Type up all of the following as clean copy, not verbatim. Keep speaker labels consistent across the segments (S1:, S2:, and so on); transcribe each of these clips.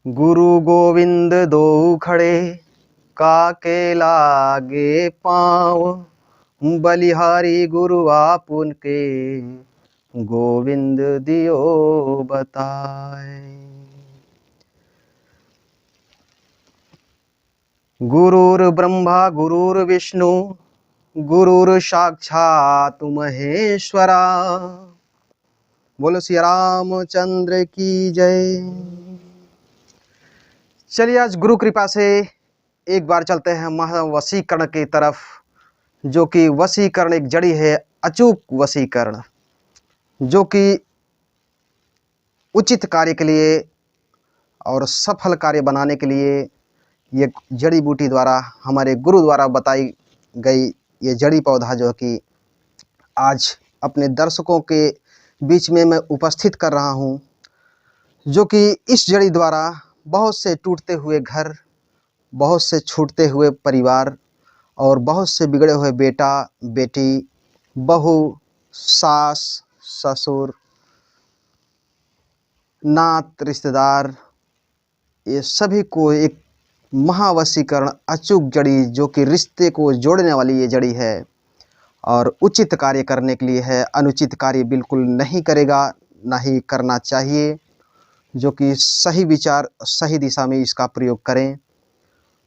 S1: गुरु गोविंद दो खड़े, काके लागे पाँव। बलिहारी गुरु आप उनके, गोविंद दियो बताए। गुरुर ब्रह्मा गुरुर्विष्णु, गुरुर साक्षात महेश्वरा। बोलो श्री रामचंद्र की जय। चलिए आज गुरु कृपा से एक बार चलते हैं महावशीकरण की तरफ, जो कि वशीकरण एक जड़ी है, अचूक वशीकरण, जो कि उचित कार्य के लिए और सफल कार्य बनाने के लिए ये जड़ी बूटी द्वारा हमारे गुरु द्वारा बताई गई ये जड़ी पौधा जो कि आज अपने दर्शकों के बीच में मैं उपस्थित कर रहा हूँ, जो कि इस जड़ी द्वारा बहुत से टूटते हुए घर, बहुत से छूटते हुए परिवार और बहुत से बिगड़े हुए बेटा बेटी, बहू, सास, ससुर, नात, रिश्तेदार, ये सभी को एक महावशीकरण अचूक जड़ी, जो कि रिश्ते को जोड़ने वाली ये जड़ी है और उचित कार्य करने के लिए है। अनुचित कार्य बिल्कुल नहीं करेगा, ना ही करना चाहिए। जो कि सही विचार सही दिशा में इसका प्रयोग करें,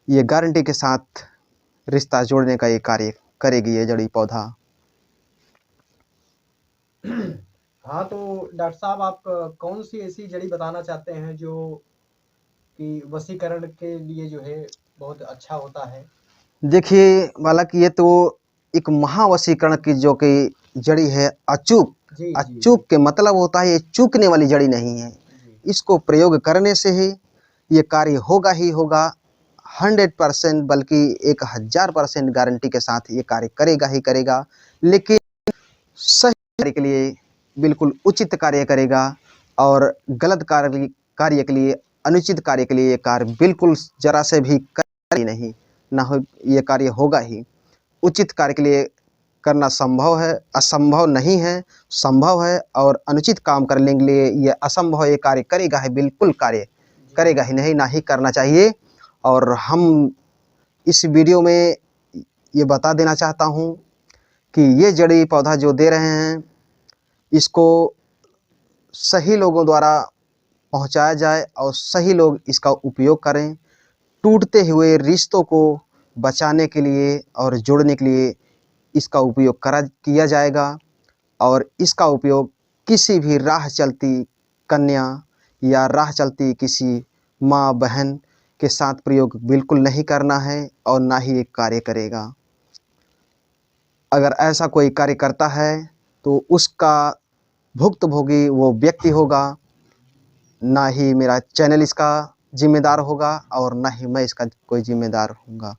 S1: ये गारंटी के साथ रिश्ता जोड़ने का ये कार्य करेगी ये जड़ी पौधा।
S2: हाँ, तो डॉक्टर साहब आप कौन सी ऐसी जड़ी बताना चाहते हैं जो कि वशीकरण के लिए जो है बहुत अच्छा होता है?
S1: देखिए बालक, ये तो एक महावशीकरण की जो कि जड़ी है अचूक।
S2: जी, जी,
S1: अचूक के मतलब होता है ये चूकने वाली जड़ी नहीं है।
S2: जी।
S1: इसको प्रयोग करने से ही ये कार्य होगा ही होगा, 100%, बल्कि 1000% गारंटी के साथ ये कार्य करेगा ही करेगा। लेकिन सही कार्य के लिए बिल्कुल उचित कार्य करेगा और गलत कार्य के लिए, अनुचित कार्य के लिए ये कार्य बिल्कुल जरा से भी करेगा ही नहीं, ना हो ये कार्य होगा ही। उचित कार्य के लिए करना संभव है, असंभव नहीं है, संभव है। और अनुचित काम करने के लिए ये असंभव है, ये कार्य करेगा ही, बिल्कुल कार्य करेगा ही नहीं, ना ही करना चाहिए। और हम इस वीडियो में ये बता देना चाहता हूँ कि ये जड़ी पौधा जो दे रहे हैं, इसको सही लोगों द्वारा पहुँचाया जाए और सही लोग इसका उपयोग करें। टूटते हुए रिश्तों को बचाने के लिए और जोड़ने के लिए इसका उपयोग किया जाएगा। और इसका उपयोग किसी भी राह चलती कन्या या राह चलती किसी माँ बहन के साथ प्रयोग बिल्कुल नहीं करना है और ना ही ये कार्य करेगा। अगर ऐसा कोई कार्य करता है तो उसका भुक्तभोगी वो व्यक्ति होगा, ना ही मेरा चैनल इसका जिम्मेदार होगा और ना ही मैं इसका कोई जिम्मेदार होऊंगा।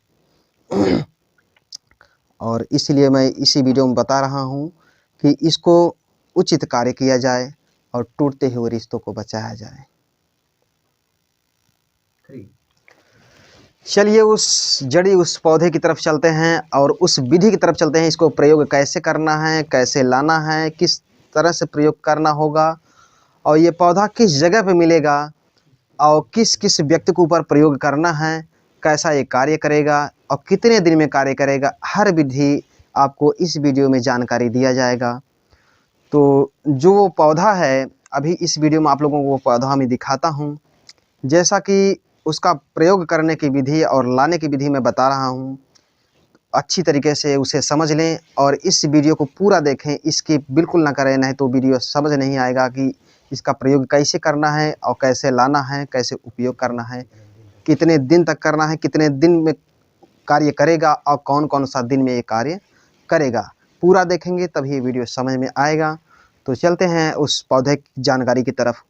S1: और इसलिए मैं इसी वीडियो में बता रहा हूँ कि इसको उचित कार्य किया जाए और टूटते हुए रिश्तों को बचाया जाए। चलिए उस जड़ी, उस पौधे की तरफ चलते हैं और उस विधि की तरफ चलते हैं। इसको प्रयोग कैसे करना है, कैसे लाना है, किस तरह से प्रयोग करना होगा और ये पौधा किस जगह पे मिलेगा और किस किस व्यक्ति के ऊपर प्रयोग करना है, कैसा ये कार्य करेगा और कितने दिन में कार्य करेगा, हर विधि आपको इस वीडियो में जानकारी दिया जाएगा। तो जो वो पौधा है, अभी इस वीडियो में आप लोगों को वो पौधा मैं दिखाता हूँ। जैसा कि उसका प्रयोग करने की विधि और लाने की विधि मैं बता रहा हूँ, अच्छी तरीके से उसे समझ लें और इस वीडियो को पूरा देखें, इसकी बिल्कुल ना करें, नहीं तो वीडियो समझ नहीं आएगा कि इसका प्रयोग कैसे करना है और कैसे लाना है, कैसे उपयोग करना है, कितने दिन तक करना है, कितने दिन में कार्य करेगा और कौन कौन सा दिन में ये कार्य करेगा। पूरा देखेंगे तभी ये वीडियो समझ में आएगा। तो चलते हैं उस पौधे की जानकारी की तरफ।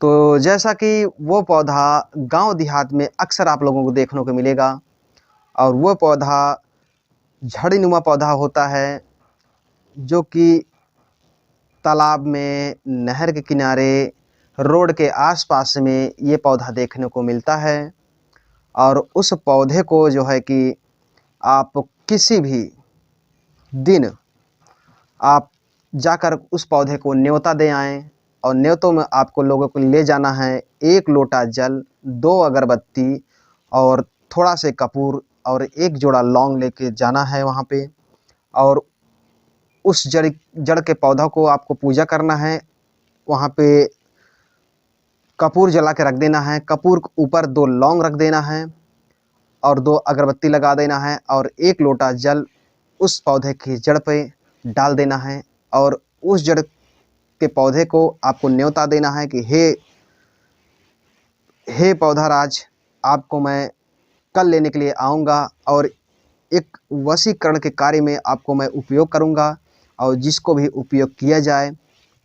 S1: तो जैसा कि वो पौधा गांव देहात में अक्सर आप लोगों को देखने को मिलेगा और वो पौधा झड़ीनुमा पौधा होता है, जो कि तालाब में, नहर के किनारे, रोड के आसपास में ये पौधा देखने को मिलता है। और उस पौधे को जो है कि आप किसी भी दिन आप जाकर उस पौधे को न्योता दे आएँ और न्योतों में आपको लोगों को ले जाना है 1 लोटा जल, 2 अगरबत्ती और थोड़ा से कपूर और 1 जोड़ा लौंग लेके जाना है वहाँ पे। और उस जड़ के पौधा को आपको पूजा करना है। वहाँ पे कपूर जला के रख देना है, कपूर के ऊपर 2 लौंग रख देना है और 2 अगरबत्ती लगा देना है और 1 लोटा जल उस पौधे की जड़ पे डाल देना है। और उस जड़ के पौधे को आपको न्योता देना है कि हे पौधाराज, आपको मैं कल लेने के लिए आऊँगा और एक वशीकरण के कार्य में आपको मैं उपयोग करूँगा और जिसको भी उपयोग किया जाए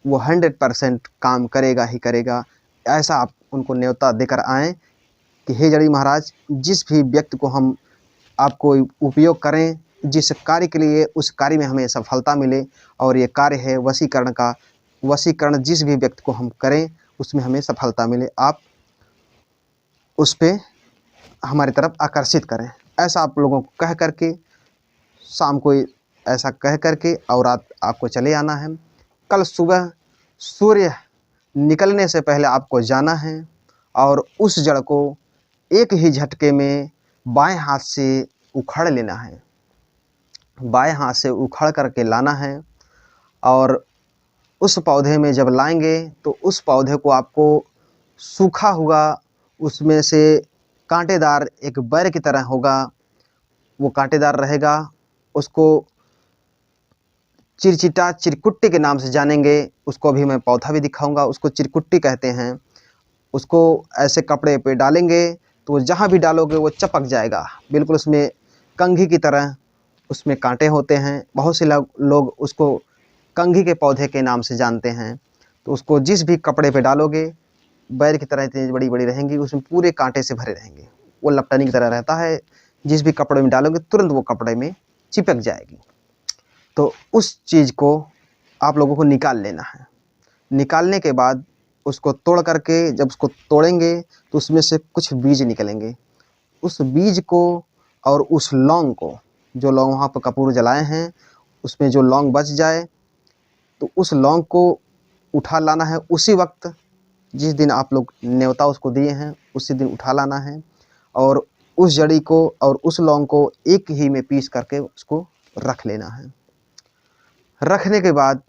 S1: वो 100% काम करेगा ही करेगा। ऐसा आप उनको न्योता देकर आएँ कि हे जड़ी महाराज, जिस भी व्यक्ति को हम आपको उपयोग करें, जिस कार्य के लिए उस कार्य में हमें सफलता मिले। और ये कार्य है वशीकरण का। वशीकरण जिस भी व्यक्ति को हम करें उसमें हमें सफलता मिले, आप उस पे हमारी तरफ आकर्षित करें। ऐसा आप लोगों को कह करके शाम को ऐसा कह करके और आपको चले आना है। कल सुबह सूर्य निकलने से पहले आपको जाना है और उस जड़ को एक ही झटके में बाएं हाथ से उखाड़ लेना है। बाएं हाथ से उखाड़ करके लाना है और उस पौधे में जब लाएंगे तो उस पौधे को आपको सूखा हुआ, उसमें से कांटेदार एक बैर की तरह होगा, वो कांटेदार रहेगा। उसको चिरचिटा चिरकुट्टी के नाम से जानेंगे। उसको अभी मैं पौधा भी दिखाऊंगा, उसको चिरकुट्टी कहते हैं। उसको ऐसे कपड़े पे डालेंगे तो जहाँ भी डालोगे वो चपक जाएगा, बिल्कुल उसमें कंघी की तरह उसमें कांटे होते हैं। बहुत से लोग उसको कंघी के पौधे के नाम से जानते हैं। तो उसको जिस भी कपड़े पे डालोगे, बैर की तरह इतनी बड़ी बड़ी रहेंगी, उसमें पूरे कांटे से भरे रहेंगे। वो लपटनी की तरह रहता है, जिस भी कपड़े में डालोगे तुरंत वो कपड़े में चिपक जाएगी। तो उस चीज़ को आप लोगों को निकाल लेना है। निकालने के बाद उसको तोड़ करके, जब उसको तोड़ेंगे तो उसमें से कुछ बीज निकलेंगे। उस बीज को और उस लौंग को, जो लौंग वहाँ पर कपूर जलाए हैं, उसमें जो लौंग बच जाए तो उस लौंग को उठा लाना है। उसी वक्त जिस दिन आप लोग न्योता उसको दिए हैं उसी दिन उठा लाना है और उस जड़ी को और उस लौंग को एक ही में पीस करके उसको रख लेना है। रखने के बाद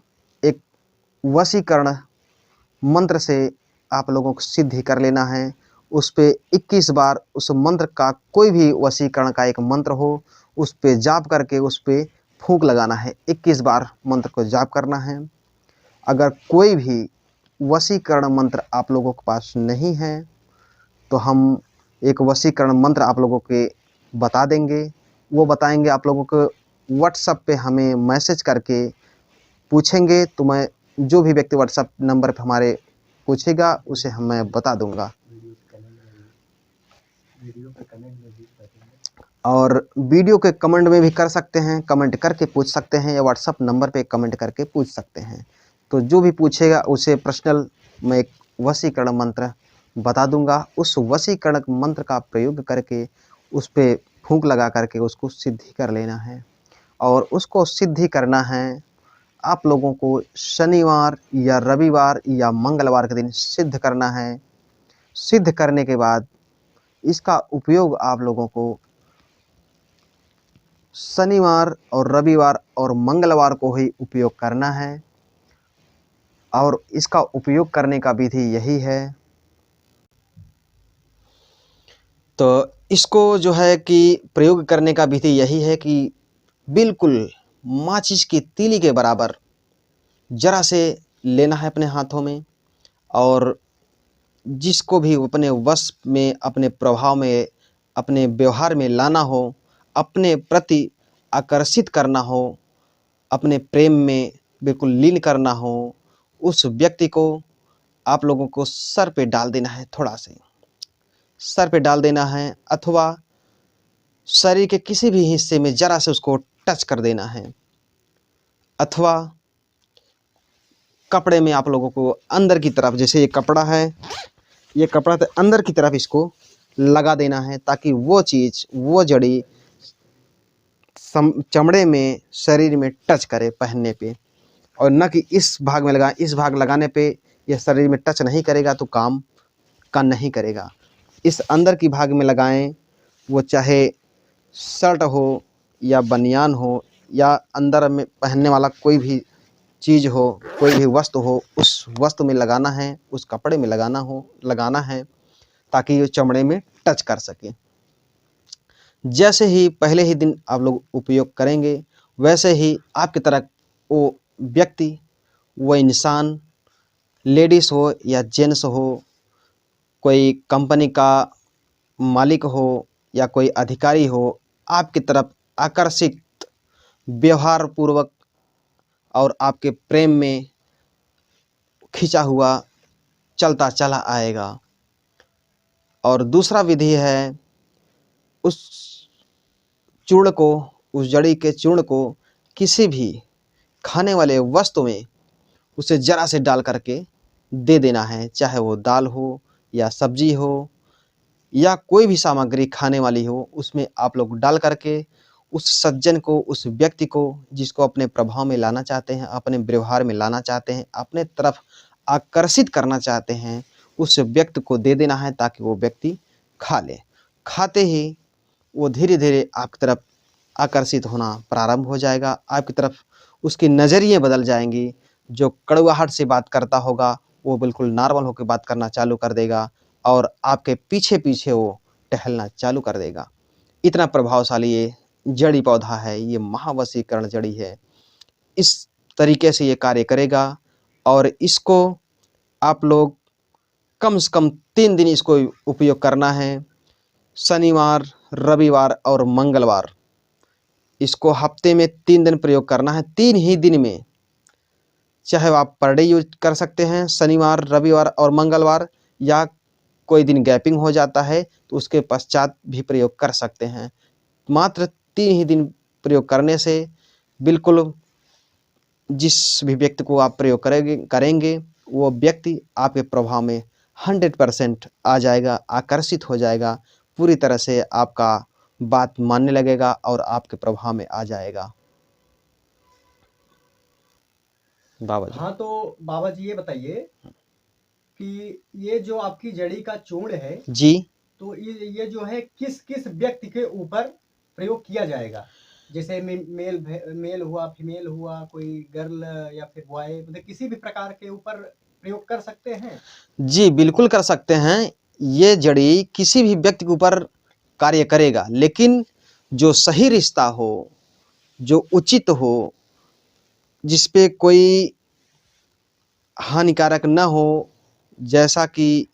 S1: एक वशीकरण मंत्र से आप लोगों को सिद्धि कर लेना है। उस पे 21 बार उस मंत्र का, कोई भी वशीकरण का एक मंत्र हो, उस पे जाप करके उस पे फूंक लगाना है। 21 बार मंत्र को जाप करना है। अगर कोई भी वशीकरण मंत्र आप लोगों के पास नहीं है तो हम एक वशीकरण मंत्र आप लोगों के बता देंगे। वो बताएंगे आप लोगों को व्हाट्सएप पे हमें मैसेज करके पूछेंगे, तो मैं जो भी व्यक्ति व्हाट्सएप नंबर पे हमारे पूछेगा उसे मैं बता दूंगा। और वीडियो के कमेंट में भी कर सकते हैं, कमेंट करके पूछ सकते हैं या व्हाट्सएप नंबर पे कमेंट करके पूछ सकते हैं। तो जो भी पूछेगा उसे पर्सनल मैं एक वशीकरण मंत्र बता दूंगा। उस वशीकरण मंत्र का प्रयोग करके उस पे फूंक लगा करके उसको सिद्धि कर लेना है। और उसको सिद्धि करना है आप लोगों को शनिवार या रविवार या मंगलवार के दिन सिद्ध करना है। सिद्ध करने के बाद इसका उपयोग आप लोगों को शनिवार और रविवार और मंगलवार को ही उपयोग करना है। और इसका उपयोग करने का विधि यही है। तो इसको जो है कि प्रयोग करने का विधि यही है कि बिल्कुल माचिस की तीली के बराबर जरा से लेना है अपने हाथों में और जिसको भी अपने वश में, अपने प्रभाव में, अपने व्यवहार में लाना हो, अपने प्रति आकर्षित करना हो, अपने प्रेम में बिल्कुल लीन करना हो, उस व्यक्ति को आप लोगों को सर पे डाल देना है। थोड़ा से सर पे डाल देना है अथवा शरीर के किसी भी हिस्से में जरा से उसको टच कर देना है। अथवा कपड़े में आप लोगों को अंदर की तरफ, जैसे ये कपड़ा है, ये कपड़ा तो अंदर की तरफ इसको लगा देना है ताकि वो चीज़, वो जड़ी चमड़े में, शरीर में टच करे पहनने पे। और न कि इस भाग में लगा, इस भाग लगाने पे यह शरीर में टच नहीं करेगा तो काम का नहीं करेगा। इस अंदर की भाग में लगाएं, वो चाहे शर्ट हो या बनियान हो या अंदर में पहनने वाला कोई भी चीज़ हो, कोई भी वस्तु हो, उस वस्तु में लगाना है, उस कपड़े में लगाना है ताकि ये चमड़े में टच कर सके। जैसे ही पहले ही दिन आप लोग उपयोग करेंगे, वैसे ही आपकी तरह वो व्यक्ति, वो इंसान, लेडीज़ हो या जेंट्स हो, कोई कंपनी का मालिक हो या कोई अधिकारी हो, आपकी तरफ आकर्षित, व्यवहार पूर्वक और आपके प्रेम में खिंचा हुआ चलता चला आएगा। और दूसरा विधि है, उस चूर्ण को, उस जड़ी के चूर्ण को किसी भी खाने वाले वस्तु में उसे ज़रा से डाल करके दे देना है, चाहे वो दाल हो या सब्जी हो या कोई भी सामग्री खाने वाली हो, उसमें आप लोग डाल करके उस सज्जन को, उस व्यक्ति को, जिसको अपने प्रभाव में लाना चाहते हैं, अपने व्यवहार में लाना चाहते हैं, अपने तरफ आकर्षित करना चाहते हैं, उस व्यक्ति को दे देना है ताकि वो व्यक्ति खा ले। खाते ही वो धीरे धीरे आपकी तरफ आकर्षित होना प्रारंभ हो जाएगा, आपकी तरफ उसकी नज़रिए बदल जाएंगी। जो कड़वाहट से बात करता होगा वो बिल्कुल नॉर्मल होकर बात करना चालू कर देगा और आपके पीछे पीछे वो टहलना चालू कर देगा। इतना प्रभावशाली ये जड़ी पौधा है, ये महावशीकरण जड़ी है। इस तरीके से ये कार्य करेगा और इसको आप लोग कम से कम 3 दिन इसको उपयोग करना है। शनिवार, रविवार और मंगलवार, इसको हफ्ते में 3 दिन प्रयोग करना है। 3 ही दिन में, चाहे आप पर डे यूज कर सकते हैं, शनिवार, रविवार और मंगलवार, या कोई दिन गैपिंग हो जाता है तो उसके पश्चात भी प्रयोग कर सकते हैं। मात्र 3 ही दिन प्रयोग करने से बिल्कुल जिस भी व्यक्ति को आप प्रयोग करेंगे वो व्यक्ति आपके प्रभाव में 100% आ जाएगा, आकर्षित हो जाएगा, पूरी तरह से आपका बात मानने लगेगा और आपके प्रभाव में आ जाएगा। बाबा जी।
S2: हाँ, तो बाबा जी ये बताइए कि ये जो आपकी जड़ी का चूर्ण है
S1: जी,
S2: तो ये जो है किस किस व्यक्ति के ऊपर प्रयोग किया जाएगा? जैसे मेल हुआ, फीमेल हुआ, कोई गर्ल या फिर बॉय, मतलब किसी भी प्रकार के ऊपर प्रयोग कर सकते हैं?
S1: जी बिल्कुल कर सकते हैं। ये जड़ी किसी भी व्यक्ति के ऊपर कार्य करेगा, लेकिन जो सही रिश्ता हो, जो उचित हो, जिस पे कोई हानिकारक न हो, जैसा कि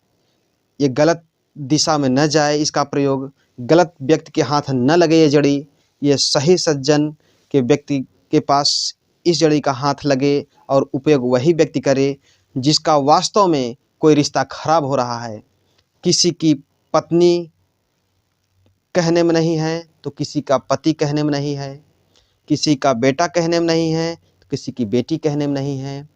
S1: ये गलत दिशा में न जाए, इसका प्रयोग गलत व्यक्ति के हाथ न लगे। ये जड़ी, ये सही सज्जन के व्यक्ति के पास इस जड़ी का हाथ लगे और उपयोग वही व्यक्ति करे जिसका वास्तव में कोई रिश्ता खराब हो रहा है। किसी की पत्नी कहने में नहीं है तो किसी का पति कहने में नहीं है, किसी का बेटा कहने में नहीं है तो किसी की बेटी कहने में नहीं है,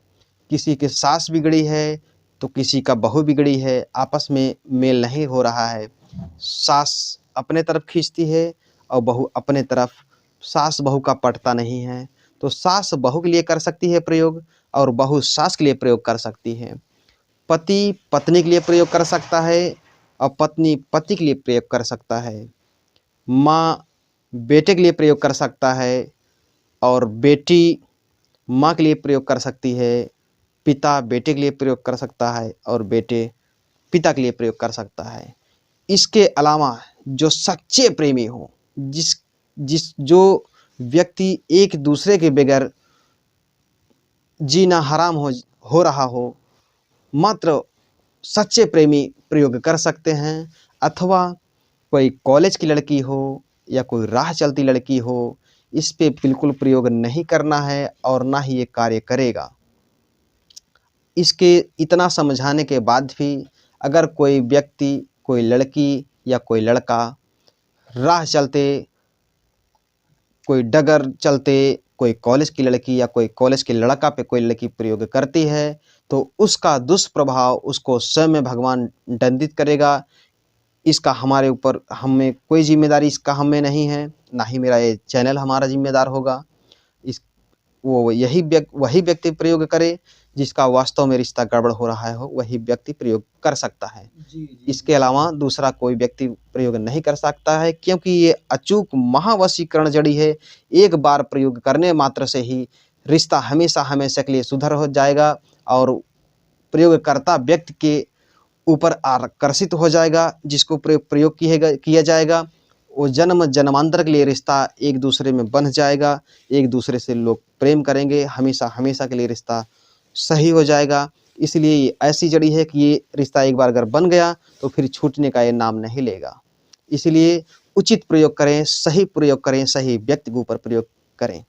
S1: किसी की सास बिगड़ी है तो किसी का बहू बिगड़ी है, आपस में मेल नहीं हो रहा है। सास अपने तरफ खींचती है और बहू अपने तरफ, सास बहू का पटता नहीं है, तो सास बहू के लिए कर सकती है प्रयोग और बहू सास के लिए प्रयोग कर सकती है। पति पत्नी के लिए प्रयोग कर सकता है और पत्नी पति के लिए प्रयोग कर सकता है। माँ बेटे के लिए प्रयोग कर सकता है और बेटी माँ के लिए प्रयोग कर सकती है। पिता बेटे के लिए प्रयोग कर सकता है और बेटे पिता के लिए प्रयोग कर सकता है। इसके अलावा जो सच्चे प्रेमी हो, जो व्यक्ति एक दूसरे के बगैर जीना हराम हो रहा हो, मात्र सच्चे प्रेमी प्रयोग कर सकते हैं। अथवा कोई कॉलेज की लड़की हो या कोई राह चलती लड़की हो, इस पे बिल्कुल प्रयोग नहीं करना है और ना ही ये कार्य करेगा। इसके इतना समझाने के बाद भी अगर कोई व्यक्ति, कोई लड़की या कोई लड़का राह चलते, कोई डगर चलते, कोई कॉलेज की लड़की या कोई कॉलेज के लड़का पे कोई लड़की प्रयोग करती है तो उसका दुष्प्रभाव उसको स्वयं में भगवान दंडित करेगा। इसका हमारे ऊपर, हमें कोई जिम्मेदारी इसका हमें नहीं है, ना ही मेरा ये चैनल हमारा जिम्मेदार होगा। इस वो वही व्यक्ति प्रयोग करे जिसका वास्तव में रिश्ता गड़बड़ हो रहा हो वही व्यक्ति प्रयोग कर सकता है।
S2: जी, जी।
S1: इसके अलावा दूसरा कोई व्यक्ति प्रयोग नहीं कर सकता है, क्योंकि ये अचूक महावशीकरण जड़ी है। एक बार प्रयोग करने मात्र से ही रिश्ता हमेशा हमेशा के लिए सुधर हो जाएगा और प्रयोगकर्ता व्यक्ति के ऊपर आकर्षित हो जाएगा। जिसको प्रयोग किया जाएगा वो जन्म जन्मांतर के लिए रिश्ता एक दूसरे में बंध जाएगा। एक दूसरे से लोग प्रेम करेंगे, हमेशा हमेशा के लिए रिश्ता सही हो जाएगा। इसलिए ये ऐसी जड़ी है कि ये रिश्ता एक बार अगर बन गया तो फिर छूटने का ये नाम नहीं लेगा। इसलिए उचित प्रयोग करें, सही प्रयोग करें, सही व्यक्ति के ऊपर प्रयोग करें।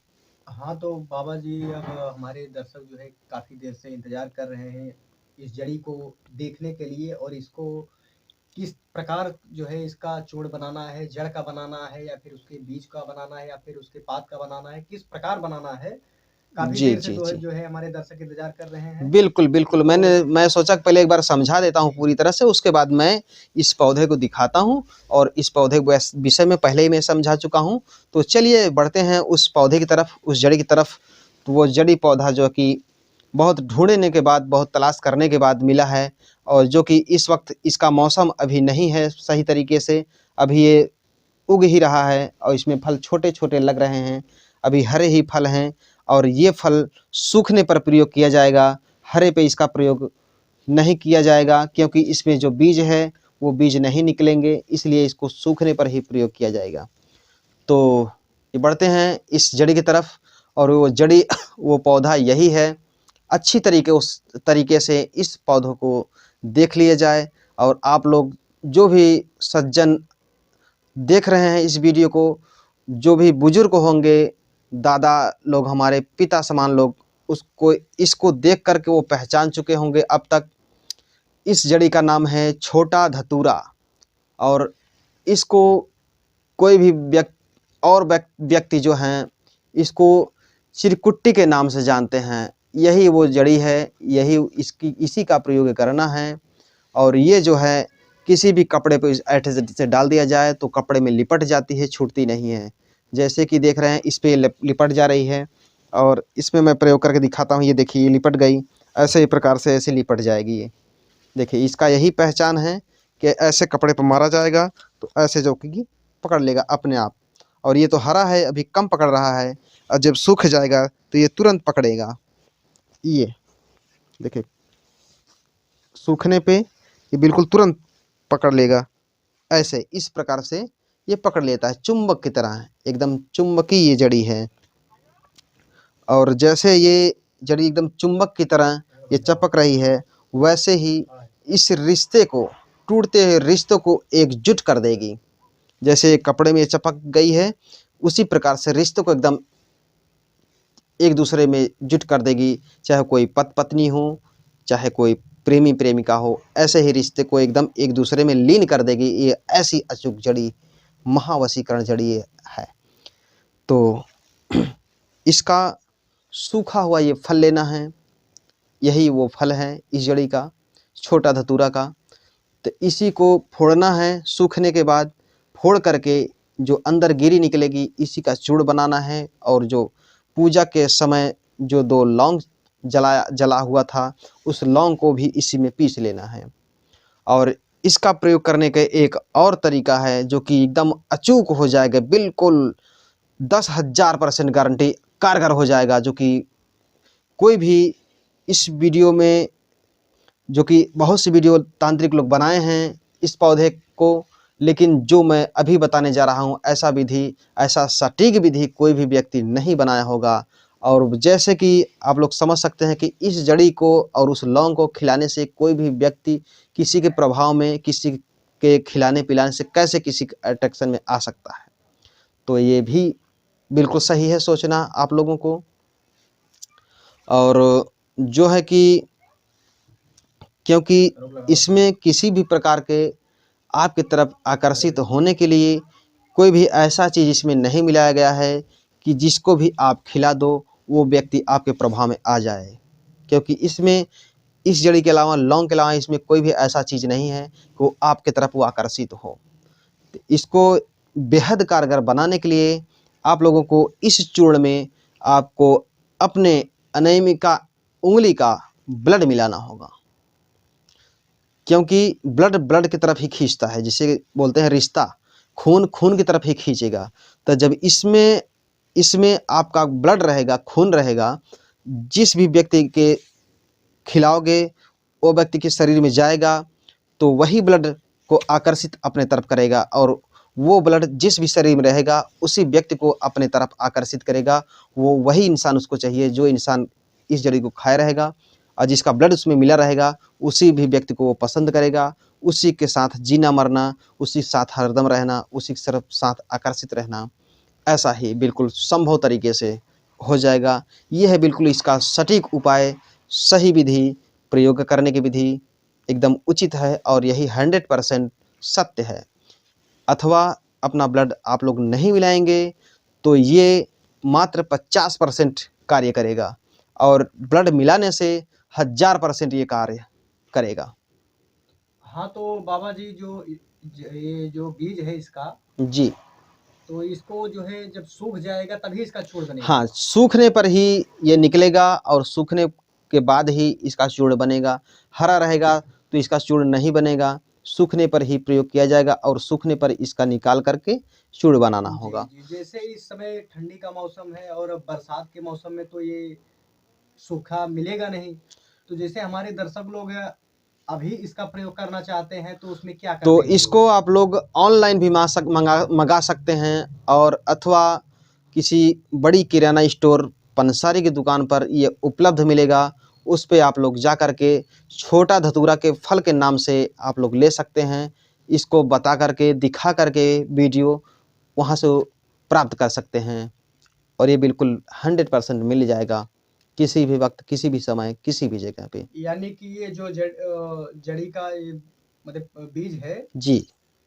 S2: हाँ, तो बाबा जी अब हमारे दर्शक जो है काफ़ी देर से इंतज़ार कर रहे हैं इस जड़ी को देखने के लिए, और इसको किस प्रकार जो है इसका चूर्ण बनाना है, जड़ का बनाना है या फिर उसके बीज का बनाना है या फिर उसके पात का बनाना है, किस प्रकार बनाना है, काफ़ी
S1: जी,
S2: देर से
S1: जी,
S2: तो है
S1: जी।
S2: जो है हमारे दर्शक इंतज़ार कर रहे हैं।
S1: बिल्कुल, बिल्कुल।
S2: तो
S1: मैं सोचा कि पहले एक बार समझा देता हूँ पूरी तरह से, उसके बाद मैं इस पौधे को दिखाता हूँ और इस पौधे को विषय में पहले ही मैं समझा चुका हूँ। तो चलिए बढ़ते हैं उस पौधे की तरफ, उस जड़ी की तरफ। तो वो जड़ी पौधा जो कि बहुत ढूँढने के बाद, बहुत तलाश करने के बाद मिला है, और जो कि इस वक़्त इसका मौसम अभी नहीं है सही तरीके से। अभी ये उग ही रहा है और इसमें फल छोटे-छोटे लग रहे हैं। अभी हरे ही फल हैं और ये फल सूखने पर प्रयोग किया जाएगा। हरे पे इसका प्रयोग नहीं किया जाएगा, क्योंकि इसमें जो बीज है वो बीज नहीं निकलेंगे, इसलिए इसको सूखने पर ही प्रयोग किया जाएगा। तो ये बढ़ते हैं इस जड़ी की तरफ, और वो जड़ी वो पौधा यही है। अच्छी तरीके से इस पौधों को देख लिया जाए, और आप लोग जो भी सज्जन देख रहे हैं इस वीडियो को, जो भी बुजुर्ग होंगे, दादा लोग, हमारे पिता समान लोग, उसको इसको देख कर के वो पहचान चुके होंगे अब तक। इस जड़ी का नाम है छोटा धतूरा, और इसको कोई भी व्यक्ति जो हैं इसको चिरकुट्टी के नाम से जानते हैं। यही वो जड़ी है, यही इसी का प्रयोग करना है। और ये जो है किसी भी कपड़े पे ऐसे से डाल दिया जाए तो कपड़े में लिपट जाती है, छूटती नहीं है। जैसे कि देख रहे हैं इस पे लिपट जा रही है, और इसमें मैं प्रयोग करके दिखाता हूँ। ये देखिए, ये लिपट गई। ऐसे ही प्रकार से ऐसे लिपट जाएगी ये। देखिए, इसका यही पहचान है कि ऐसे कपड़े पर मारा जाएगा तो ऐसे जो कि पकड़ लेगा अपने आप। और ये तो हरा है, अभी कम पकड़ रहा है, और जब सूख जाएगा तो ये तुरंत पकड़ेगा। ये देखिए, सूखने पे ये बिल्कुल तुरंत पकड़ लेगा। ऐसे इस प्रकार से ये पकड़ लेता है, चुंबक की तरह, एकदम चुंबकी ये जड़ी है। और जैसे ये जड़ी एकदम चुंबक की तरह ये चपक रही है, वैसे ही इस रिश्ते को, टूटते हुए रिश्तों को एकजुट कर देगी। जैसे कपड़े में ये चपक गई है, उसी प्रकार से रिश्तों को एकदम एक दूसरे में जुट कर देगी। चाहे कोई पत्नी हो, चाहे कोई प्रेमी प्रेमिका हो, ऐसे ही रिश्ते को एकदम एक दूसरे में लीन कर देगी। ये ऐसी अचूक जड़ी, महावशीकरण जड़ी है। तो इसका सूखा हुआ ये फल लेना है, यही वो फल है इस जड़ी का, छोटा धतूरा का। तो इसी को फोड़ना है, सूखने के बाद फोड़ करके जो अंदर गिरी निकलेगी इसी का चूर्ण बनाना है। और जो पूजा के समय जो 2 लौंग जला हुआ था, उस लौंग को भी इसी में पीस लेना है। और इसका प्रयोग करने का एक और तरीका है जो कि एकदम अचूक हो जाएगा, बिल्कुल 10,000% गारंटी कारगर हो जाएगा। जो कि कोई भी इस वीडियो में, जो कि बहुत सी वीडियो तांत्रिक लोग बनाए हैं इस पौधे को, लेकिन जो मैं अभी बताने जा रहा हूँ, ऐसा विधि, ऐसा सटीक विधि कोई भी व्यक्ति नहीं बनाया होगा। और जैसे कि आप लोग समझ सकते हैं कि इस जड़ी को और उस लौंग को खिलाने से कोई भी व्यक्ति किसी के प्रभाव में, किसी के खिलाने पिलाने से कैसे किसी अट्रैक्शन में आ सकता है। तो ये भी बिल्कुल सही है सोचना आप लोगों को। और जो है कि क्योंकि इसमें किसी भी प्रकार के आपकी तरफ आकर्षित होने के लिए कोई भी ऐसा चीज़ इसमें नहीं मिलाया गया है कि जिसको भी आप खिला दो वो व्यक्ति आपके प्रभाव में आ जाए। क्योंकि इसमें, इस जड़ी के अलावा, लौंग के अलावा इसमें कोई भी ऐसा चीज़ नहीं है कि वो आपके तरफ वो आकर्षित हो। तो इसको बेहद कारगर बनाने के लिए आप लोगों को इस चूर्ण में आपको अपने अनामिका उंगली का ब्लड मिलाना होगा, क्योंकि ब्लड ब्लड की तरफ ही खींचता है, जिसे बोलते हैं रिश्ता, खून खून की तरफ ही खींचेगा। तो जब इसमें इसमें आपका ब्लड रहेगा, खून रहेगा, जिस भी व्यक्ति के खिलाओगे वो व्यक्ति के शरीर में जाएगा तो वही ब्लड को आकर्षित अपने तरफ करेगा, और वो ब्लड जिस भी शरीर में रहेगा उसी व्यक्ति को अपने तरफ आकर्षित करेगा। वो वही इंसान उसको चाहिए जो इंसान इस जड़ी को खाए रहेगा, और जिसका ब्लड उसमें मिला रहेगा उसी भी व्यक्ति को वो पसंद करेगा, उसी के साथ जीना मरना, उसी के साथ हरदम रहना, उसी के तरफ साथ आकर्षित रहना, ऐसा ही बिल्कुल संभव तरीके से हो जाएगा। ये है बिल्कुल इसका सटीक उपाय, सही विधि, प्रयोग करने की विधि एकदम उचित है, और यही 100% सत्य है। अथवा अपना ब्लड आप लोग नहीं मिलाएंगे तो ये मात्र 50% कार्य करेगा, और ब्लड मिलाने से 1000% ये कार्य करेगा।
S2: हाँ, तो बाबा जी ये जो बीज है इसका,
S1: जी
S2: तो इसको जो है जब सूख जाएगा तभी इसका चूर्ण बनेगा।
S1: हाँ, सूखने पर ही ये निकलेगा, और सूखने के बाद ही इसका चूर्ण बनेगा। हरा रहेगा तो इसका चूर्ण नहीं बनेगा, सूखने पर ही प्रयोग किया जाएगा, और सूखने पर इसका निकाल करके चूर्ण बनाना होगा।
S2: जी, जैसे इस समय ठंडी का मौसम है और बरसात के मौसम में तो ये सूखा मिलेगा नहीं, तो जैसे हमारे दर्शक लोग अभी इसका प्रयोग करना चाहते हैं तो उसमें क्या करते
S1: तो
S2: हैं?
S1: इसको आप लोग ऑनलाइन भी मंगा सकते हैं, और अथवा किसी बड़ी किराना स्टोर पंसारी की दुकान पर ये उपलब्ध मिलेगा। उस पे आप लोग जा कर के छोटा धतूरा के फल के नाम से आप लोग ले सकते हैं। इसको बता करके, दिखा करके वीडियो वहाँ से प्राप्त कर सकते हैं, और ये बिल्कुल 100% मिल जाएगा किसी भी वक्त, किसी भी समय, किसी भी जगह पे।
S2: यानी कि ये जो जड़ी का ये मतलब बीज है,
S1: जी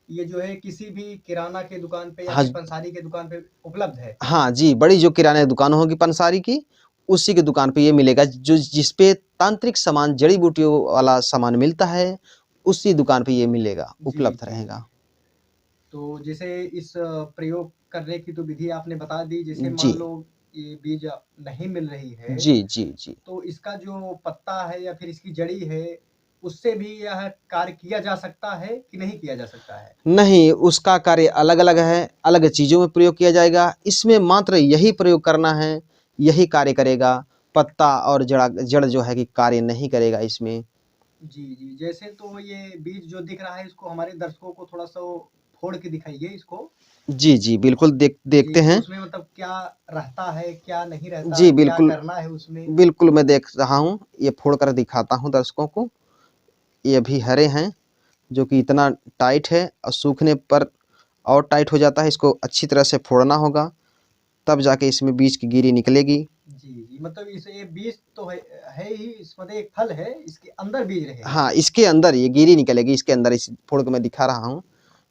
S2: ये जो है किसी भी किराना के दुकान पे या
S1: हाँ,
S2: फिर पंसारी के दुकान पे उपलब्ध है।
S1: हाँ जी, बड़ी जो किराने दुकान होगी पंसारी की, उसी की दुकान पे ये मिलेगा। जो जिस पे तांत्रिक सामान, जड़ी बूटियों वाला सामान मिलता है, उसी दुकान पे ये मिलेगा, उपलब्ध
S2: जी।
S1: रहेगा।
S2: तो जैसे इस प्रयोग करने की तो विधि आपने बता दी। जैसे मान
S1: जी
S2: लो ये बीज नहीं मिल रही है,
S1: जी जी जी
S2: तो इसका जो पत्ता है या फिर इसकी जड़ी है, उससे भी यह कार्य किया जा सकता है कि नहीं किया जा सकता है?
S1: नहीं, उसका कार्य अलग अलग है, अलग चीज़ों में प्रयोग किया जाएगा। इसमें मात्र यही प्रयोग करना है, यही कार्य करेगा। पत्ता और जड़ जो है कि कार्य नहीं करेगा इसमें।
S2: जी। जैसे तो ये बीज जो दिख रहा है इसको हमारे दर्शकों को थोड़ा-सा फोड़ के दिखाइए इसको।
S1: जी जी, बिल्कुल देखते
S2: जी, तो
S1: हैं।
S2: उसमें मतलब क्या रहता है, क्या नहीं रहता,
S1: जी
S2: क्या
S1: बिल्कुल,
S2: करना है उसमें?
S1: बिल्कुल मैं देख रहा हूँ, ये फोड़ कर दिखाता हूँ दर्शकों को। ये अभी हरे हैं, जो कि इतना टाइट है, और सूखने पर और टाइट हो जाता है। इसको अच्छी तरह से फोड़ना होगा, तब जाके इसमें बीज की गिरी निकलेगी।
S2: जी, मतलब इसे ये बीज तो है ही, इस मतलब एक फल है, इसके अंदर बीज रहेगा।
S1: हाँ, इसके अंदर ये गिरी निकलेगी, इसके अंदर, इस फोड़ के मैं दिखा रहा हूँ,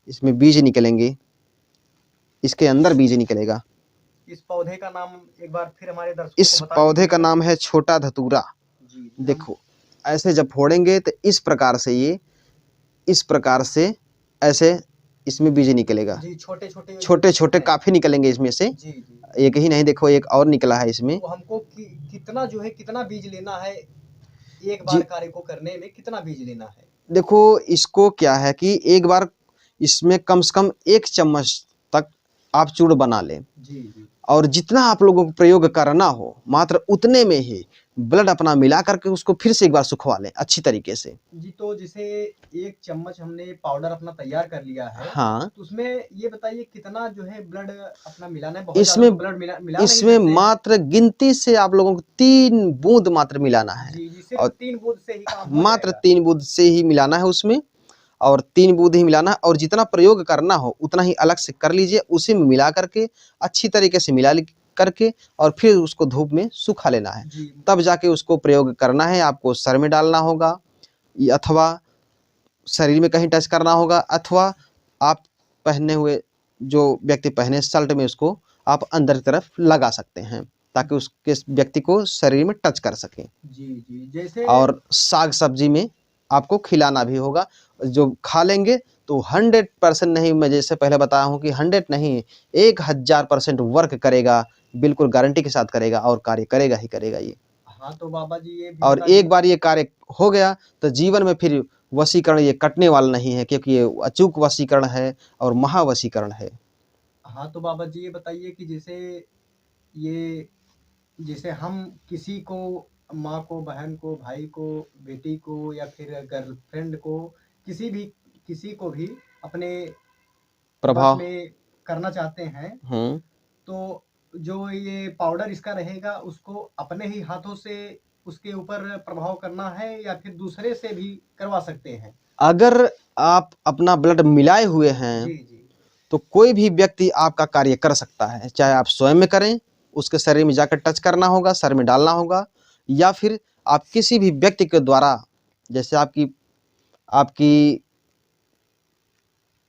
S1: इसमें बीज निकलेंगे, इसके अंदर बीज निकलेगा।
S2: इस पौधे का नाम एक बार फिर हमारे दर्शकों
S1: इस
S2: को बता
S1: पौधे का
S2: दीजिएगा।
S1: नाम है छोटा धतूरा।
S2: जी,
S1: देखो, ऐसे जब फोड़ेंगे तो इस प्रकार से ये, इस प्रकार से ऐसे इसमें बीज निकलेगा।
S2: जी, छोटे-छोटे
S1: छोटे-छोटे
S2: हैं।
S1: काफ़ी निकलेंगे इसमें से।
S2: जी।
S1: एक ही नहीं, देखो एक और निकला है इसमें।
S2: तो हमको कितना जो है कितना बीज लेना है, एक बार
S1: जी
S2: कार्य को करने में कितना बीज लेना है?
S1: देखो, इसको क्या है कि एक बार इसमें कम से कम 1 चम्मच तक आप चूर्ण बना लें,
S2: जी।
S1: और जितना आप लोगों को प्रयोग करना हो मात्र उतने में ही ब्लड अपना मिला करके उसको फिर से एक बार सुखवा लें अच्छी तरीके से।
S2: जी, तो जैसे 1 चम्मच हमने पाउडर अपना तैयार कर लिया है,
S1: हाँ,
S2: तो उसमें ये बताइए कितना जो है ब्लड अपना मिलाना है? बहुत ज़्यादा
S1: इसमें
S2: तो ब्लड मिला नहीं
S1: इसमें
S2: सकते हैं।
S1: मात्र गिनती से आप लोगों को 3 बूंद मात्र मिलाना है,
S2: जी, सिर्फ़
S1: और
S2: 3 बूँद से ही काम हो
S1: मात्र
S2: जाएगा।
S1: 3 बूंद से ही मिलाना है उसमें, और 3 बूंद ही मिलाना है, और जितना प्रयोग करना हो उतना ही अलग से कर लीजिए। उसी में मिला करके अच्छी तरीके से करके, और फिर उसको धूप में सुखा लेना है।
S2: जी।
S1: तब जाके उसको प्रयोग करना है। आपको सर में डालना होगा, अथवा शरीर में कहीं टच करना होगा, अथवा आप पहने हुए, जो व्यक्ति पहने शर्ट में, उसको आप अंदर की तरफ लगा सकते हैं, ताकि उसके व्यक्ति को शरीर में टच कर सकें।
S2: जी, जैसे
S1: और साग सब्जी में आपको खिलाना भी होगा। जो खा लेंगे तो 100% नहीं, मैं जैसे पहले बताया हूँ कि 100 नहीं, 1000% वर्क करेगा, बिल्कुल गारंटी के साथ करेगा, और कार्य करेगा ही करेगा ये।
S2: हाँ, तो बाबा जी ये भी
S1: और
S2: बता
S1: एक बार ये कार्य हो गया तो जीवन में फिर वशीकरण ये कटने वाला नहीं है, क्योंकि ये अचूक वशीकरण है और महावशीकरण है।
S2: हाँ, तो बाबा जी ये बताइए कि ये जैसे हम किसी को, माँ को, बहन को, भाई को, बेटी को या फिर गर्लफ्रेंड को, किसी भी किसी को भी अपने वश
S1: प्रभाव।
S2: में करना चाहते हैं,
S1: हम्म।
S2: तो जो ये पाउडर इसका रहेगा उसको अपने ही हाथों से उसके ऊपर प्रभाव करना है या फिर दूसरे से भी करवा सकते हैं?
S1: अगर आप अपना ब्लड मिलाए हुए हैं
S2: जी, जी।
S1: तो कोई भी व्यक्ति आपका कार्य कर सकता है, चाहे आप स्वयं में करें, उसके शरीर में जाकर टच करना होगा, सर में डालना होगा, या फिर आप किसी भी व्यक्ति के द्वारा, जैसे आपकी आपकी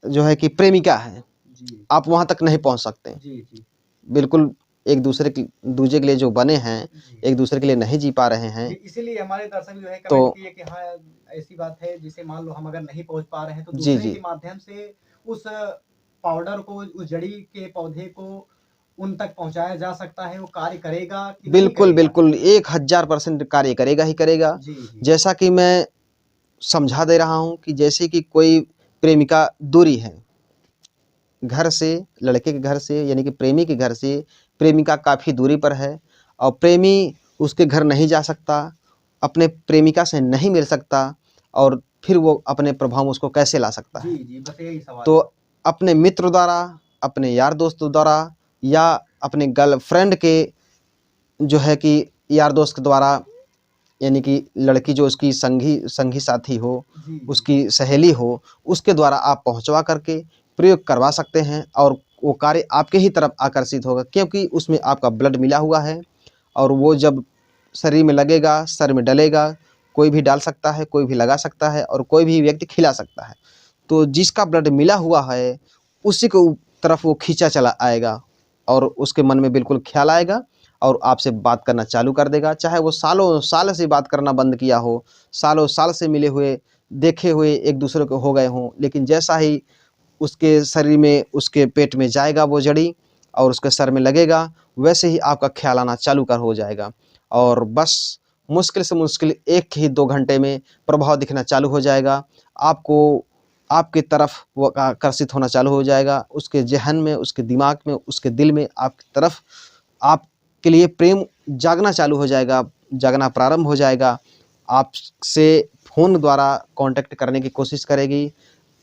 S1: जो है कि प्रेमिका है,
S2: जी,
S1: आप वहां तक नहीं पहुंच सकते।
S2: जी, जी,
S1: बिल्कुल एक दूसरे के लिए जो बने हैं,
S2: जी।
S1: एक दूसरे के लिए नहीं जी पा रहे हैं,
S2: जी, इसीलिए हमारे दर्शक जो है
S1: तो
S2: कमेंट किए कि हाँ, ऐसी बात है जिसे मान लो हम अगर नहीं पहुँच पा रहे हैं तो
S1: जी
S2: दूसरे
S1: जी
S2: के माध्यम से उस पाउडर को, उस जड़ी के पौधे को उन तक पहुँचाया जा सकता है, वो कार्य करेगा कि नहीं
S1: बिल्कुल
S2: करेगा?
S1: बिल्कुल 1000% कार्य करेगा ही करेगा।
S2: जी, जी।
S1: जैसा कि मैं समझा दे रहा हूँ कि जैसे कि कोई प्रेमिका दूरी है घर से, लड़के के घर से यानी कि प्रेमी के घर से प्रेमिका काफ़ी दूरी पर है और प्रेमी उसके घर नहीं जा सकता, अपने प्रेमिका से नहीं मिल सकता, और फिर वो अपने प्रभाव में उसको कैसे ला सकता
S2: जी,
S1: है।
S2: जी, बस यही सवाल
S1: तो
S2: है।
S1: अपने मित्र द्वारा, अपने यार दोस्तों द्वारा, या अपने गर्लफ्रेंड के जो है कि यार दोस्त के द्वारा, यानी कि लड़की जो उसकी संगी संगी साथी हो,
S2: जी, जी।
S1: उसकी सहेली हो, उसके द्वारा आप पहुंचवा करके प्रयोग करवा सकते हैं और वो कार्य आपके ही तरफ आकर्षित होगा, क्योंकि उसमें आपका ब्लड मिला हुआ है। और वो जब शरीर में लगेगा, सर में डलेगा, कोई भी डाल सकता है, कोई भी लगा सकता है और कोई भी व्यक्ति खिला सकता है। तो जिसका ब्लड मिला हुआ है उसी को तरफ वो खींचा चला आएगा और उसके मन में बिल्कुल ख्याल आएगा और आपसे बात करना चालू कर देगा, चाहे वो सालों साल से बात करना बंद किया हो, सालों साल से मिले हुए, देखे हुए एक दूसरे को हो गए हों, लेकिन जैसा ही उसके शरीर में, उसके पेट में जाएगा वो जड़ी और उसके सर में लगेगा, वैसे ही आपका ख्याल आना चालू कर हो जाएगा और बस मुश्किल से मुश्किल 1 ही 2 घंटे में प्रभाव दिखना चालू हो जाएगा। आपको आपकी तरफ वो आकर्षित होना चालू हो जाएगा, उसके ज़हन में, उसके दिमाग में, उसके दिल में आपकी तरफ, आपके लिए प्रेम जागना चालू हो जाएगा, जागना प्रारंभ हो जाएगा। आपसे फ़ोन द्वारा कॉन्टैक्ट करने की कोशिश करेगी,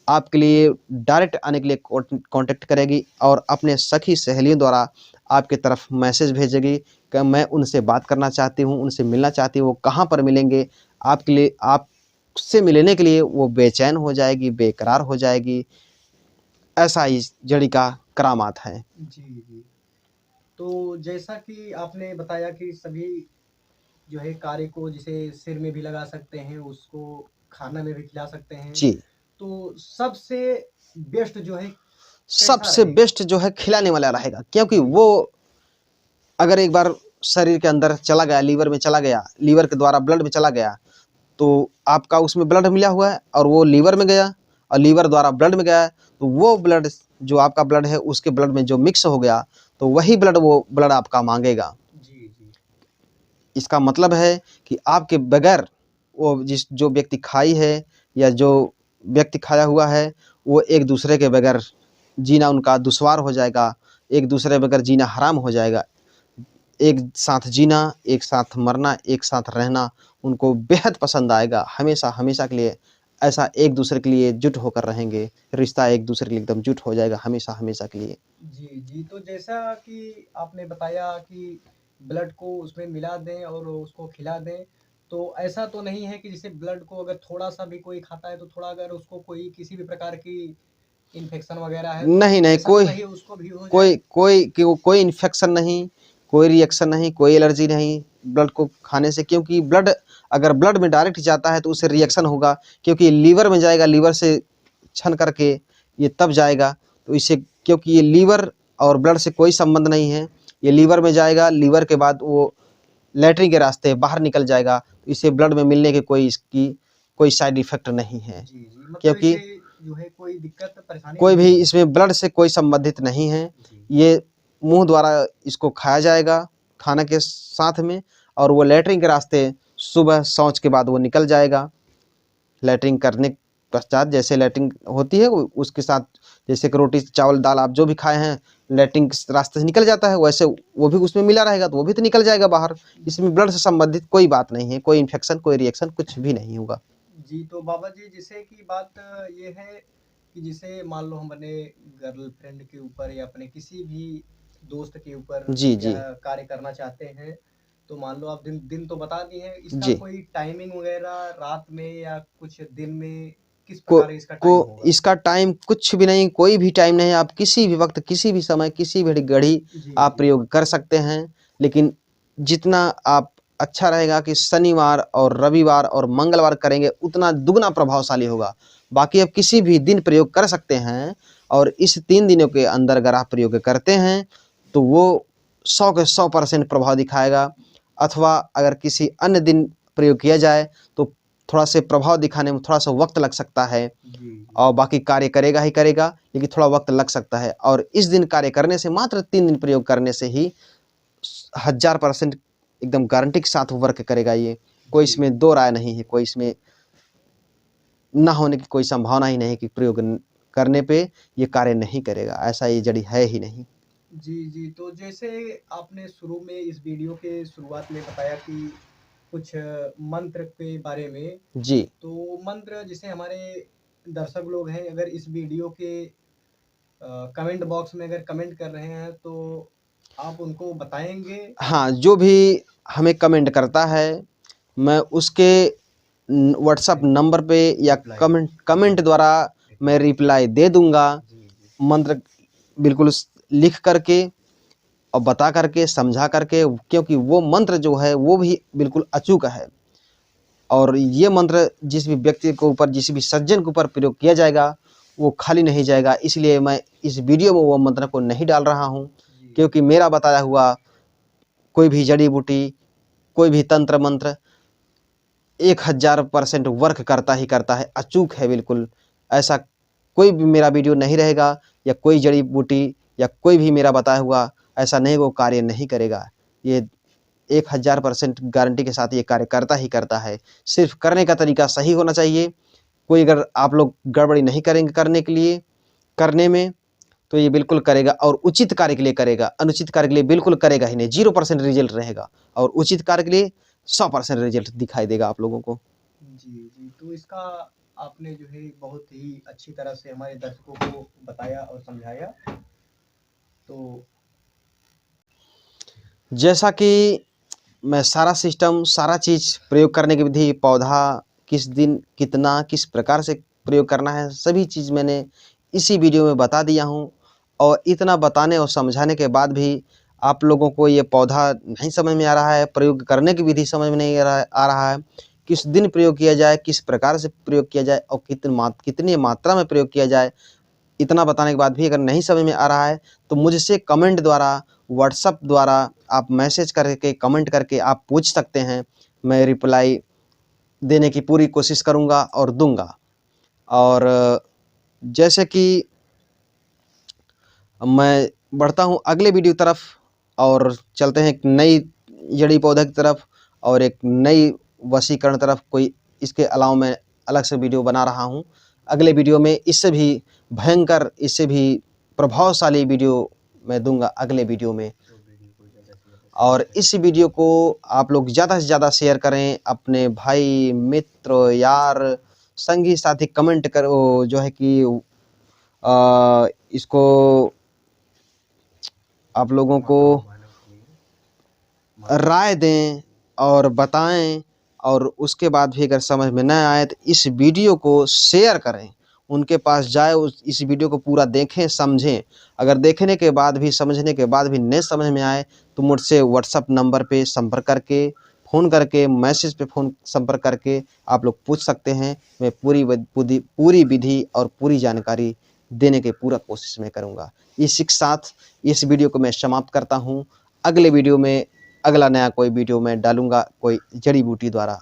S1: आपके लिए डायरेक्ट आने के लिए कॉन्टैक्ट करेगी और अपने सखी सहेलियों द्वारा आपके तरफ मैसेज भेजेगी कि मैं उनसे बात करना चाहती हूँ, उनसे मिलना चाहती हूँ, वो कहाँ पर मिलेंगे। आपके लिए, आपसे मिलने के लिए वो बेचैन हो जाएगी, बेकरार हो जाएगी। ऐसा इस जड़ी का करामात है।
S2: जी, जी। तो जैसा कि आपने बताया कि सभी जो है कार्य को जैसे सिर में भी लगा सकते हैं, उसको खाना में भी खिला सकते हैं।
S1: जी,
S2: तो सबसे बेस्ट जो है कैसा
S1: सबसे
S2: रहेगा?
S1: बेस्ट जो है खिलाने वाला रहेगा, क्योंकि
S2: जी,
S1: वो अगर एक बार शरीर के अंदर चला गया, लीवर में चला गया, लीवर के द्वारा ब्लड में चला गया, तो आपका उसमें ब्लड मिला हुआ है और वो लीवर में गया और लीवर द्वारा ब्लड में गया, तो वो ब्लड जो आपका ब्लड है उसके ब्लड में जो मिक्स हो गया, तो वही ब्लड वो ब्लड आपका मांगेगा।
S2: जी, जी।
S1: इसका मतलब है कि आपके बगैर वो जो व्यक्ति खाई है या जो व्यक्ति खाया हुआ है, वो एक दूसरे के बगैर जीना उनका दुश्वार हो जाएगा, एक दूसरे के बगैर जीना हराम हो जाएगा। एक साथ जीना, एक साथ मरना, एक साथ रहना उनको बेहद पसंद आएगा। हमेशा हमेशा के लिए ऐसा एक दूसरे के लिए जुट होकर रहेंगे, रिश्ता एक दूसरे के लिए एकदम जुट हो जाएगा हमेशा हमेशा के लिए।
S2: जी, जी। तो जैसा कि आपने बताया कि ब्लड को उसमें मिला दें और उसको खिला दें, तो ऐसा तो नहीं है कि जैसे ब्लड को अगर थोड़ा-सा भी कोई खाता है तो थोड़ा अगर उसको कोई किसी भी प्रकार की इन्फेक्शन वगैरह है तो
S1: नहीं नहीं,
S2: ऐसा तो
S1: कोई
S2: नहीं उसको भी हो
S1: कोई
S2: जाए?
S1: कोई कोई इन्फेक्शन नहीं, कोई रिएक्शन नहीं, कोई एलर्जी नहीं ब्लड को खाने से, क्योंकि ब्लड अगर ब्लड में डायरेक्ट जाता है तो उससे
S2: जी,
S1: रिएक्शन होगा, क्योंकि लीवर में जाएगा, लीवर से छन करके ये तब जाएगा, तो इससे, क्योंकि ये लीवर और ब्लड से कोई संबंध नहीं है, ये लीवर में जाएगा, लीवर के बाद वो लैट्रिन के रास्ते बाहर निकल जाएगा, तो इससे ब्लड में मिलने की कोई इसकी कोई साइड इफेक्ट नहीं है,
S2: जी, जी। मतलब
S1: क्योंकि
S2: इससे जो है कोई दिक्कत परेशानी
S1: कोई
S2: नहीं
S1: भी
S2: है।
S1: इसमें ब्लड से कोई संबंधित नहीं है।
S2: जी,
S1: ये मुंह द्वारा इसको खाया जाएगा खाना के साथ में, और वो लैट्रिन के रास्ते सुबह शौच के बाद वो निकल जाएगा। लैट्रिन करने पश्चात जैसे लैट्रिन होती है उसके साथ जैसे कि रोटी चावल दाल आप जो भी खाए हैं लैट्रिन के रास्ते से निकल जाता है, वैसे वो भी उसमें मिला रहेगा तो वो भी तो निकल जाएगा बाहर। इसमें ब्लड से संबंधित कोई बात नहीं है, कोई इन्फेक्शन कोई रिएक्शन कुछ भी नहीं होगा।
S2: जी, तो बाबा जी जैसे कि बात ये है कि जैसे मान लो हम अपने गर्लफ्रेंड के ऊपर या अपने किसी भी दोस्त के ऊपर
S1: जी जी
S2: यह कार्य करना चाहते हैं, तो मान लो आप दिन दिन तो बता दिए हैं, इसका
S1: जी
S2: कोई टाइमिंग वगैरह रात में या कुछ दिन में किस
S1: को
S2: प्रकार इसका टाइम होगा?
S1: इसका टाइम कुछ भी नहीं, कोई भी टाइम नहीं। आप किसी भी वक्त किसी भी समय किसी भी घड़ी
S2: जी,
S1: आप
S2: जी।
S1: प्रयोग कर सकते हैं, लेकिन जितना आप अच्छा रहेगा कि शनिवार और रविवार और मंगलवार करेंगे उतना दुगना प्रभावशाली होगा। बाकी आप किसी भी दिन प्रयोग कर सकते हैं और इस 3 दिनों के अंदर अगर आप प्रयोग करते हैं तो वो 100 के 100% प्रभाव दिखाएगा। अथवा अगर किसी अन्य दिन प्रयोग किया जाए तो थोड़ा से प्रभाव दिखाने में थोड़ा सा वक्त लग सकता है
S2: जी,
S1: और बाकी कार्य करेगा ही करेगा, लेकिन थोड़ा वक्त लग सकता है। और इस दिन कार्य करने से मात्र 3 दिन प्रयोग करने से ही 1000% एकदम गारंटी के साथ वर्क करेगा ये। कोई
S2: जी।
S1: इसमें दो राय नहीं है, कोई इसमें ना होने की कोई संभावना ही नहीं कि प्रयोग करने पे ये कार्य नहीं करेगा, ऐसा ये जड़ी है ही नहीं।
S2: जी, जी। तो जैसे आपने शुरू में इस वीडियो के शुरुआत में बताया कि कुछ मंत्र के बारे में,
S1: जी
S2: तो मंत्र जैसे हमारे दर्शक लोग हैं, अगर इस वीडियो के कमेंट बॉक्स में अगर कमेंट कर रहे हैं, तो आप उनको बताएँगे?
S1: हाँ, जो भी हमें कमेंट करता है मैं उसके व्हाट्सएप नंबर पे या कमेंट कमेंट द्वारा मैं रिप्लाई दे दूंगा।
S2: जी, जी।
S1: मंत्र बिल्कुल लिख करके और बता करके समझा करके, क्योंकि वो मंत्र जो है वो भी बिल्कुल अचूक है और ये मंत्र जिस भी व्यक्ति के ऊपर जिस भी सज्जन के ऊपर प्रयोग किया जाएगा वो खाली नहीं जाएगा। इसलिए मैं इस वीडियो में वो मंत्र को नहीं डाल रहा हूँ,
S2: जी।
S1: क्योंकि मेरा बताया हुआ कोई भी जड़ी बूटी कोई भी तंत्र मंत्र 1000% वर्क करता ही करता है, अचूक है बिल्कुल। ऐसा कोई भी मेरा वीडियो नहीं रहेगा या कोई जड़ी बूटी या कोई भी मेरा बताया हुआ ऐसा नहीं वो कार्य नहीं करेगा। ये 1000% गारंटी के साथ ये कार्य करता ही करता है। सिर्फ करने का तरीका सही होना चाहिए। कोई अगर आप लोग गड़बड़ी नहीं करेंगे करने के लिए करने में तो ये बिल्कुल करेगा और उचित कार्य के लिए करेगा, अनुचित कार्य के लिए बिल्कुल करेगा ही नहीं। 0% रिजल्ट रहेगा और उचित कार्य के लिए 100% रिजल्ट दिखाई देगा आप लोगों को।
S2: जी, जी। तो इसका आपने जो है बहुत ही अच्छी तरह से हमारे दर्शकों को बताया और समझाया। तो
S1: जैसा कि मैं सारा सिस्टम सारा चीज़ प्रयोग करने की विधि, पौधा किस दिन कितना किस प्रकार से प्रयोग करना है, सभी चीज़ मैंने इसी वीडियो में बता दिया हूँ। और इतना बताने और समझाने के बाद भी आप लोगों को ये पौधा नहीं समझ में आ रहा है, प्रयोग करने की विधि समझ में नहीं आ रहा है, किस दिन प्रयोग किया जाए, किस प्रकार से प्रयोग किया जाए और कितनी मात्रा में प्रयोग किया जाए, इतना बताने के बाद भी अगर नहीं समझ में आ रहा है तो मुझसे कमेंट द्वारा व्हाट्सएप द्वारा आप मैसेज करके कमेंट करके आप पूछ सकते हैं। मैं रिप्लाई देने की पूरी कोशिश करूँगा और दूँगा। और जैसे कि मैं बढ़ता हूँ अगले वीडियो तरफ और चलते हैं एक नई जड़ी पौधा की तरफ और एक नई वशीकरण तरफ। कोई इसके अलावा मैं अलग से वीडियो बना रहा हूँ। अगले वीडियो में इससे भी भयंकर इससे भी प्रभावशाली वीडियो मैं दूंगा अगले वीडियो में। और इस वीडियो को आप लोग ज़्यादा से ज़्यादा शेयर करें, अपने भाई मित्र यार संगी साथी कमेंट करो जो है कि इसको आप लोगों को राय दें और बताएं। और उसके बाद भी अगर समझ में न आए तो इस वीडियो को शेयर करें, उनके पास जाए, इस वीडियो को पूरा देखें समझें। अगर देखने के बाद भी समझने के बाद भी नहीं समझ में आए तो मुझसे व्हाट्सएप नंबर पे संपर्क करके फ़ोन करके मैसेज पे फ़ोन संपर्क करके आप लोग पूछ सकते हैं। मैं पूरी विधि और पूरी जानकारी देने की पूरा कोशिश मैं करूँगा। इसी के साथ इस वीडियो को मैं समाप्त करता हूँ। अगले वीडियो में अगला नया कोई वीडियो मैं डालूँगा कोई जड़ी बूटी द्वारा।